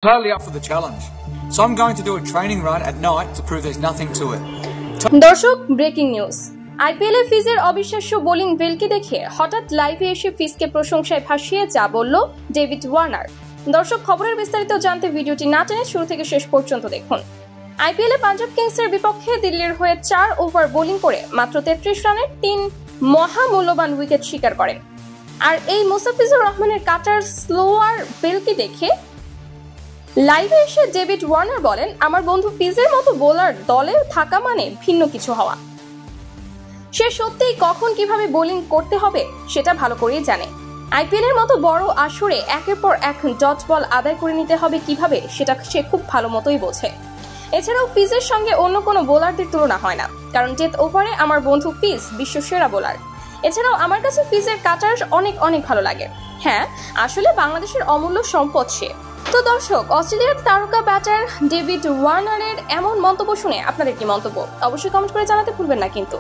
Totally up for the challenge. So I'm going to do a training run at night to prove there's nothing to it. দর্শক, breaking news. আইপিএলে ফিজের অবিশ্বাস্য bowling ভেলকি দেখে হঠাৎ লাইভে এসে ফিজকে প্রশংসায় ভাসিয়ে যা বলল ডেভিড ওয়ার্নার। দর্শক, খবরের বিস্তারিত জানতে ভিডিওটি না টেনে শুরু থেকে শেষ পর্যন্ত দেখুন। আইপিএলে পাঞ্জাব কিংসের বিপক্ষে দিল্লির হয়ে 4 ওভার বোলিং করে মাত্র 33 রানের 3 মহামূল্যবান উইকেট শিকার করেন। আর এই মুস্তাফিজুর রহমানের কাটার স্লোয়ার ভেলকি দেখে লাইভে এসে ডেভিড ওয়ার্নার বলেন, আমার বন্ধু ফিজের মতো বোলার দলে থাকা মানে ভিন্ন কিছু হওয়া। সে সত্যিই কখন কিভাবে বোলিং করতে হবে সেটা ভালো করেই জানে। আইপিএল এর মতো বড় আসরে একের পর এক ডট বল আদায় করে নিতে হবে কিভাবে সেটা সে খুব ভালো মতোই বোঝে। এছাড়াও ফিজের সঙ্গে অন্য কোনো বোলারদের তুলনা হয় না, কারণ ডেথ ওভারে আমার বন্ধু ফিজ বিশ্ব সেরা বোলার। এছাড়াও আমার কাছে ফিজের কাটার অনেক ভালো লাগে। হ্যাঁ, আসলে বাংলাদেশের অমূল্য সম্পদ সে। তো দর্শক, অস্ট্রেলিয়ার তারকা ব্যাটার ডেভিড ওয়ার্নারের এমন মন্তব্য শুনে আপনাদের কি মন্তব্য অবশ্যই কমেন্ট করে জানাতে ভুলবেন না কিন্তু।